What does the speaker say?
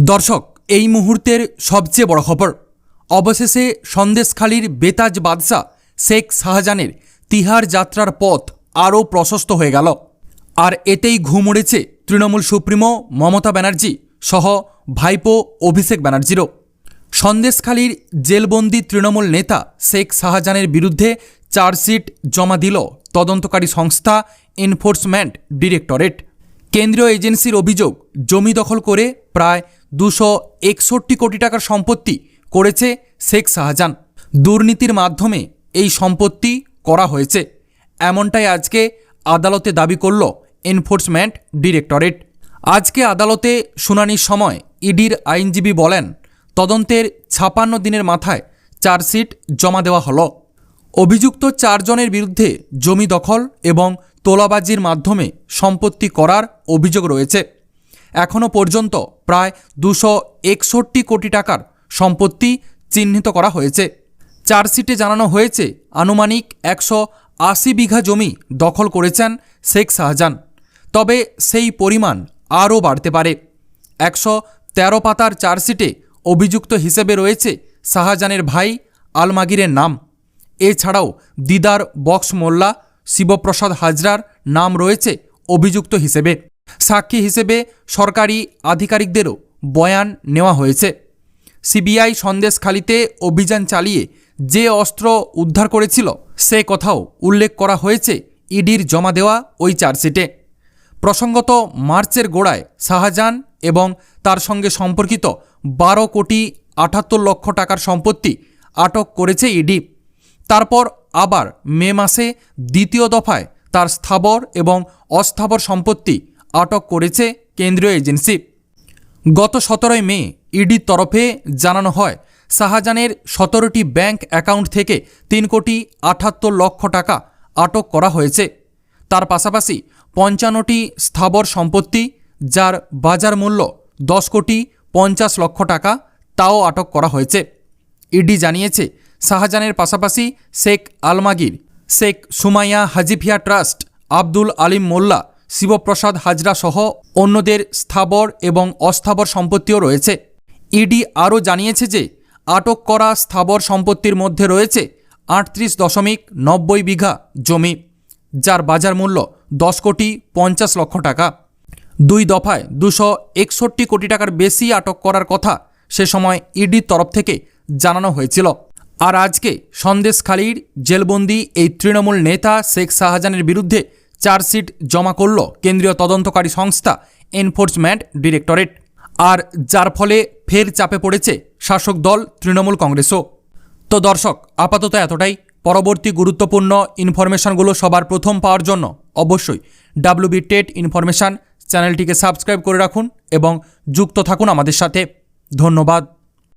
দর্শক, এই মুহূর্তের সবচেয়ে বড় খবর, অবশেষে সন্দেশখালীর বেতাজ বাদশা শেখ শাহজাহানের তিহার যাত্রার পথ আরও প্রশস্ত হয়ে গেল। আর এতেই ঘুম উড়েছে তৃণমূল সুপ্রিমো মমতা ব্যানার্জি সহ ভাইপো অভিষেক ব্যানার্জিরও। সন্দেশখালীর জেলবন্দি তৃণমূল নেতা শেখ শাহজাহানের বিরুদ্ধে চার্জশিট জমা দিল তদন্তকারী সংস্থা এনফোর্সমেন্ট ডিরেক্টরেট। কেন্দ্রীয় এজেন্সির অভিযোগ, জমি দখল করে প্রায় 261 কোটি টাকার সম্পত্তি করেছে শেখ শাহজাহান। দুর্নীতির মাধ্যমে এই সম্পত্তি করা হয়েছে, এমনটাই আজকে আদালতে দাবি করল এনফোর্সমেন্ট ডিরেক্টরেট। আজকে আদালতে শুনানির সময় ইডির আইনজীবী বলেন, তদন্তের 56 দিনের মাথায় চার্জশিট জমা দেওয়া হলো। অভিযুক্ত 4 জনের বিরুদ্ধে জমি দখল এবং তোলাবাজির মাধ্যমে সম্পত্তি করার অভিযোগ রয়েছে। এখনও পর্যন্ত প্রায় 261 কোটি টাকার সম্পত্তি চিহ্নিত করা হয়েছে। চার্জশিটে জানানো হয়েছে আনুমানিক 180 বিঘা জমি দখল করেছেন শেখ শাহজাহান, তবে সেই পরিমাণ আরও বাড়তে পারে। 113 পাতার চার্জশিটে অভিযুক্ত হিসেবে রয়েছে শাহজাহানের ভাই আলমাগিরের নাম। এছাড়াও দিদার বক্স মোল্লা, শিবপ্রসাদ হাজরার নাম রয়েছে অভিযুক্ত হিসেবে। সাক্ষী হিসেবে সরকারি আধিকারিকদেরও বয়ান নেওয়া হয়েছে। সিবিআই সন্দেশখালীতে অভিযান চালিয়ে যে অস্ত্র উদ্ধার করেছিল সে কথাও উল্লেখ করা হয়েছে ইডির জমা দেওয়া ওই চার্জশিটে। প্রসঙ্গত, মার্চের গোড়ায় শাহজাহান এবং তার সঙ্গে সম্পর্কিত 12 কোটি 78 লক্ষ টাকার সম্পত্তি আটক করেছে ইডি। তারপর আবার মে মাসে দ্বিতীয় দফায় তার স্থাবর এবং অস্থাবর সম্পত্তি আটক করেছে কেন্দ্রীয় এজেন্সি। গত 17 মে ইডির তরফে জানানো হয়, শাহজাহানের 17টি ব্যাংক অ্যাকাউন্ট থেকে 3 কোটি 78 লক্ষ টাকা আটক করা হয়েছে। তার পাশাপাশি 55টি স্থাবর সম্পত্তি, যার বাজার মূল্য 10 কোটি 50 লক্ষ টাকা, তাও আটক করা হয়েছে। ইডি জানিয়েছে, শাহজাহানের পাশাপাশি শেখ আলমাগির, শেখ সুমাইয়া হাজিফিয়া ট্রাস্ট, আব্দুল আলিম মোল্লা, শিবপ্রসাদ হাজরা সহ অন্যদের স্থাবর এবং অস্থাবর সম্পত্তিও রয়েছে। ইডি আরও জানিয়েছে যে আটক করা স্থাবর সম্পত্তির মধ্যে রয়েছে 38.90 বিঘা জমি, যার বাজার মূল্য 10 কোটি 50 লক্ষ টাকা। 2 দফায় 261 কোটি টাকার বেশি আটক করার কথা সে সময় ইডির তরফ থেকে জানানো হয়েছিল। আর আজকে সন্দেশখালীর জেলবন্দি এই তৃণমূল নেতা শেখ শাহজাহানের বিরুদ্ধে চার্জশিট জমা করল কেন্দ্রীয় তদন্তকারী সংস্থা এনফোর্সমেন্ট ডিরেক্টরেট। আর যার ফলে ফের চাপে পড়েছে শাসক দল তৃণমূল কংগ্রেসও। তো দর্শক, আপাতত এতটাই। পরবর্তী গুরুত্বপূর্ণ ইনফরমেশনগুলো সবার প্রথম পাওয়ার জন্য অবশ্যই WB টেট ইনফরমেশন চ্যানেলটিকে সাবস্ক্রাইব করে রাখুন এবং যুক্ত থাকুন আমাদের সাথে। ধন্যবাদ।